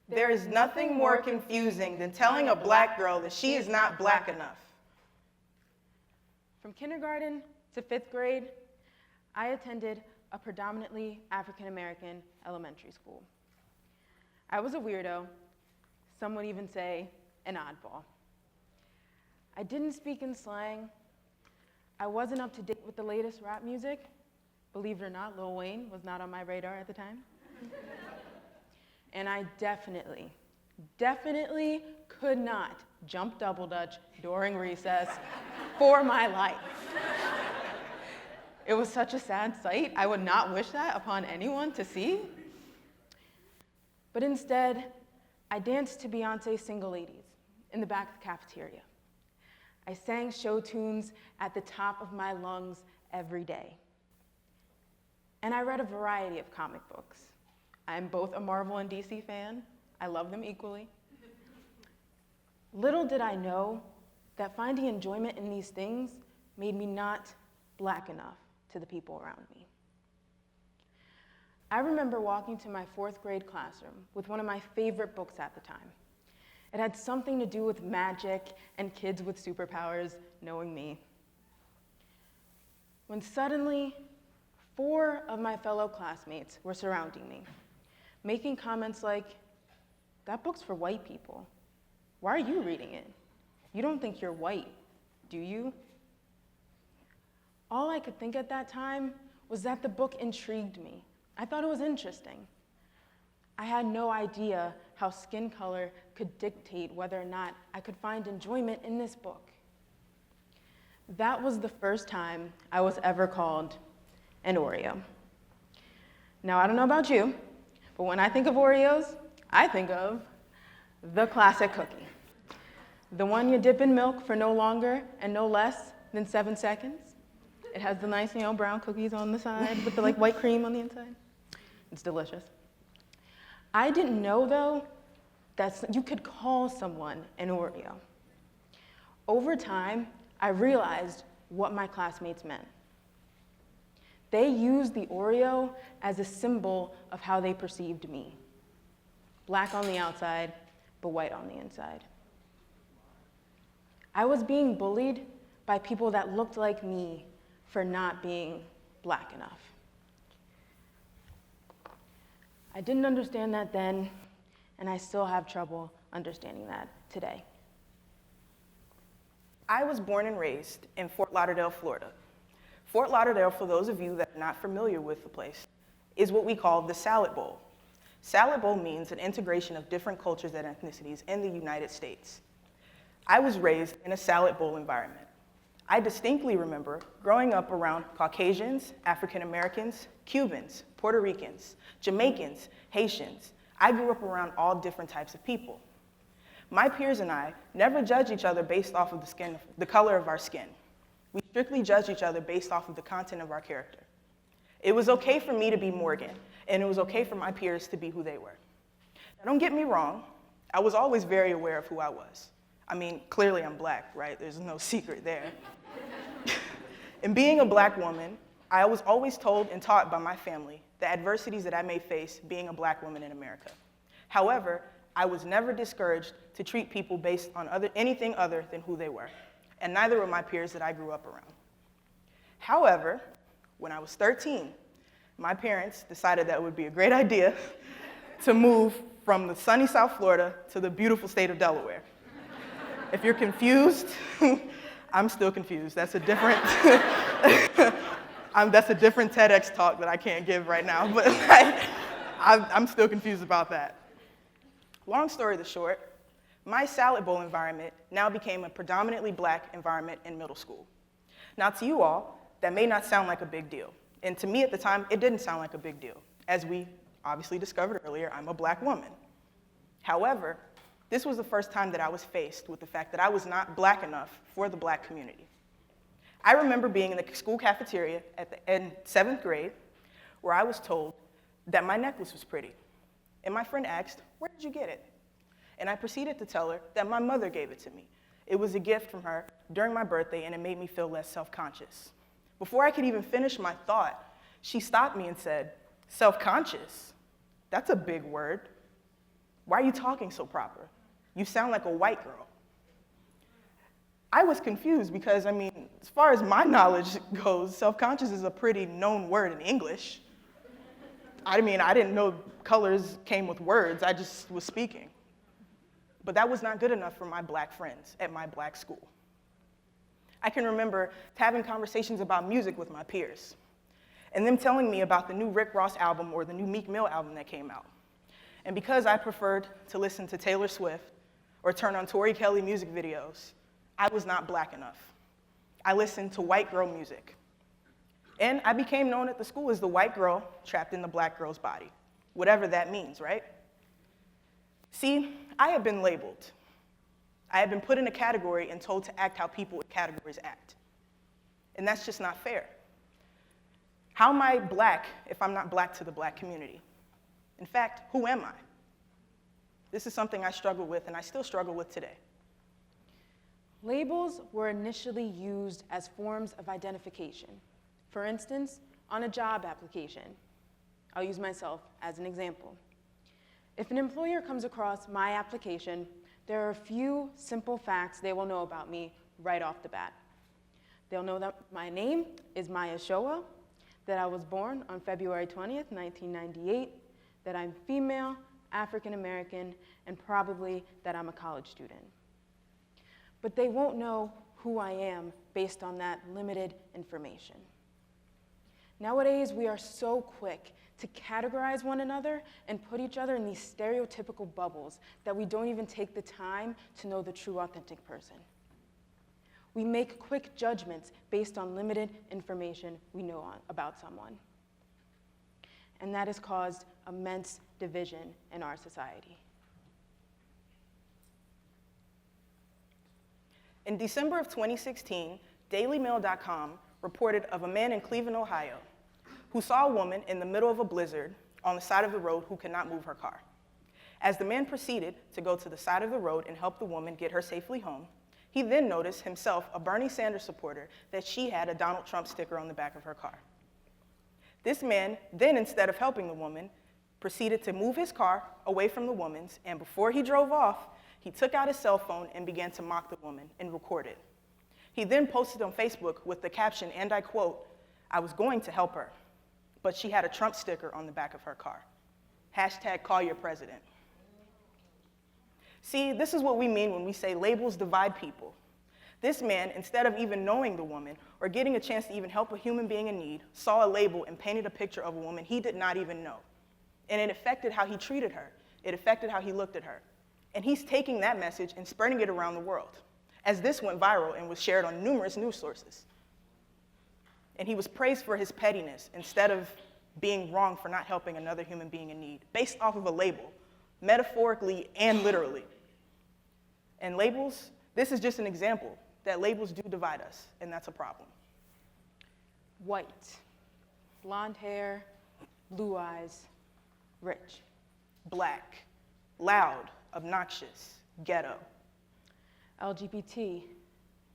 There is nothing more confusing than telling a black girl that she is not black enough. From kindergarten to 5th grade, I attended a predominantly African-American elementary school. I was a weirdo, some would even say an oddball. I didn't speak in slang. I wasn't up to date with the latest rap music. Believe it or not, Lil Wayne was not on my radar at the time. And I definitely could not jump double dutch during recess for my life. It was such a sad sight. I would not wish that upon anyone to see. But instead, I danced to Beyonce's Single Ladies in the back of the cafeteria. I sang show tunes at the top of my lungs every day. And I read a variety of comic books. I'm both a Marvel and DC fan. I love them equally. Little did I know that finding enjoyment in these things made me not black enough to the people around me. I remember walking to my 4th grade classroom with one of my favorite books at the time. It had something to do with magic and kids with superpowers, knowing me. When suddenly, 4 of my fellow classmates were surrounding me, making comments like, "That book's for white people. Why are you reading it? You don't think you're white, do you?" All I could think at that time was that the book intrigued me. I thought it was interesting. I had no idea how skin color could dictate whether or not I could find enjoyment in this book. That was the first time I was ever called an Oreo. Now, I don't know about you, but when I think of Oreos, I think of the classic cookie. The one you dip in milk for no longer and no less than 7 seconds. It has the nice, brown cookies on the side with the white cream on the inside. It's delicious. I didn't know, though, that you could call someone an Oreo. Over time, I realized what my classmates meant. They used the Oreo as a symbol of how they perceived me. Black on the outside, but white on the inside. I was being bullied by people that looked like me for not being black enough. I didn't understand that then, and I still have trouble understanding that today. I was born and raised in Fort Lauderdale, Florida. Fort Lauderdale, for those of you that are not familiar with the place, is what we call the Salad Bowl. Salad Bowl means an integration of different cultures and ethnicities in the United States. I was raised in a salad bowl environment. I distinctly remember growing up around Caucasians, African Americans, Cubans, Puerto Ricans, Jamaicans, Haitians. I grew up around all different types of people. My peers and I never judged each other based off of the color of our skin. We strictly judged each other based off of the content of our character. It was okay for me to be Morgan, and it was okay for my peers to be who they were. Now, don't get me wrong, I was always very aware of who I was. I mean, clearly I'm black, right? There's no secret there. And being a black woman, I was always told and taught by my family the adversities that I may face being a black woman in America. However, I was never discouraged to treat people based on anything other than who they were, and neither were my peers that I grew up around. However, when I was 13, my parents decided that it would be a great idea to move from the sunny South Florida to the beautiful state of Delaware. If you're confused, I'm still confused. That's a different that's a different TEDx talk that I can't give right now, but I'm still confused about that. Long story short, my salad bowl environment now became a predominantly black environment in middle school. Now, to you all, that may not sound like a big deal. And to me at the time, it didn't sound like a big deal. As we obviously discovered earlier, I'm a black woman. However, this was the first time that I was faced with the fact that I was not black enough for the black community. I remember being in the school cafeteria in 7th grade where I was told that my necklace was pretty. And my friend asked, "Where did you get it?" And I proceeded to tell her that my mother gave it to me. It was a gift from her during my birthday, and it made me feel less self-conscious. Before I could even finish my thought, she stopped me and said, "Self-conscious? That's a big word. Why are you talking so proper? You sound like a white girl. I was confused because, as far as my knowledge goes, self-conscious is a pretty known word in English. I didn't know colors came with words, I just was speaking. But that was not good enough for my black friends at my black school. I can remember having conversations about music with my peers, and them telling me about the new Rick Ross album or the new Meek Mill album that came out. And because I preferred to listen to Taylor Swift or turn on Tori Kelly music videos, I was not black enough. I listened to white girl music. And I became known at the school as the white girl trapped in the black girl's body, whatever that means, right? See, I have been labeled. I have been put in a category and told to act how people with categories act. And that's just not fair. How am I black if I'm not black to the black community? In fact, who am I? This is something I struggle with and I still struggle with today. Labels were initially used as forms of identification. For instance, on a job application. I'll use myself as an example. If an employer comes across my application, there are a few simple facts they will know about me right off the bat. They'll know that my name is Maya Showell, that I was born on February 20th, 1998, that I'm female, African American, and probably that I'm a college student. But they won't know who I am based on that limited information. Nowadays, we are so quick to categorize one another and put each other in these stereotypical bubbles that we don't even take the time to know the true, authentic person. We make quick judgments based on limited information we know about someone. And that has caused immense division in our society. In December of 2016, DailyMail.com reported of a man in Cleveland, Ohio, who saw a woman in the middle of a blizzard on the side of the road who could not move her car. As the man proceeded to go to the side of the road and help the woman get her safely home, he then noticed himself, a Bernie Sanders supporter, that she had a Donald Trump sticker on the back of her car. This man then, instead of helping the woman, proceeded to move his car away from the woman's, and before he drove off, he took out his cell phone and began to mock the woman and record it. He then posted on Facebook with the caption, and I quote, "I was going to help her, but she had a Trump sticker on the back of her car. Hashtag call your president." See, this is what we mean when we say labels divide people. This man, instead of even knowing the woman or getting a chance to even help a human being in need, saw a label and painted a picture of a woman he did not even know. And it affected how he treated her. It affected how he looked at her. And he's taking that message and spreading it around the world, as this went viral and was shared on numerous news sources. And he was praised for his pettiness instead of being wrong for not helping another human being in need, based off of a label, metaphorically and literally. And labels, this is just an example that labels do divide us, and that's a problem. White, blonde hair, blue eyes, rich. Black, loud, obnoxious, ghetto. LGBT,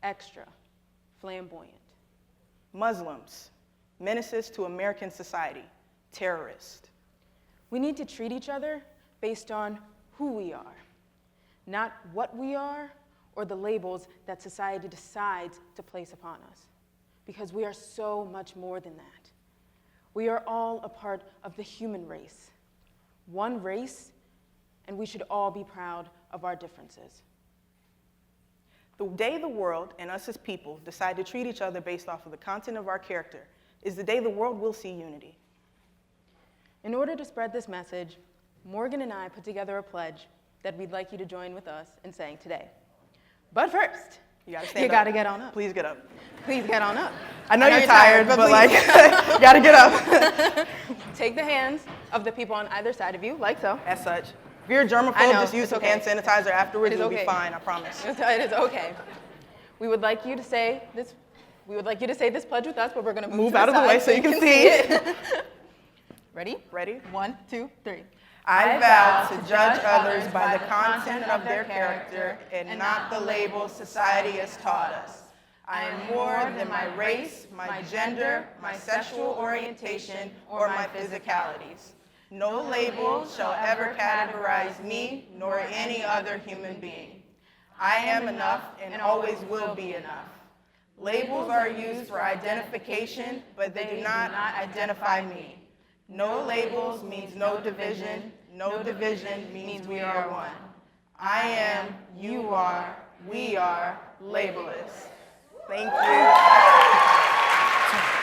extra, flamboyant. Muslims, menaces to American society, terrorist. We need to treat each other based on who we are, not what we are or the labels that society decides to place upon us, because we are so much more than that. We are all a part of the human race, one race, and we should all be proud of our differences. The day the world and us as people decide to treat each other based off of the content of our character is the day the world will see unity. In order to spread this message, Morgan and I put together a pledge that we'd like you to join with us in saying today. But first, You gotta stand you up. gotta get on up. Please get up. Please get on up. I know you're tired, but like, you gotta get up. Take the hands of the people on either side of you, like so. As such. If you're a germaphobe, I know, just use it's some okay. hand sanitizer afterwards. It is You'll be okay. fine, I promise. It is okay. We would like you to say this. We would like you to say this pledge with us, but we're going to move to out of the way side so you can see it. Ready? Ready? 1, 2, 3. I vow to judge others by the content of their character and not the labels society has taught us. I am more than my race, my gender, my sexual orientation, or my physicalities. No label shall ever categorize me nor any other human being. I am enough and always will be enough. Labels are used for identification, but they do not identify me. No labels means no division. No division means we are one. I am, you are, we are labelless. Thank you.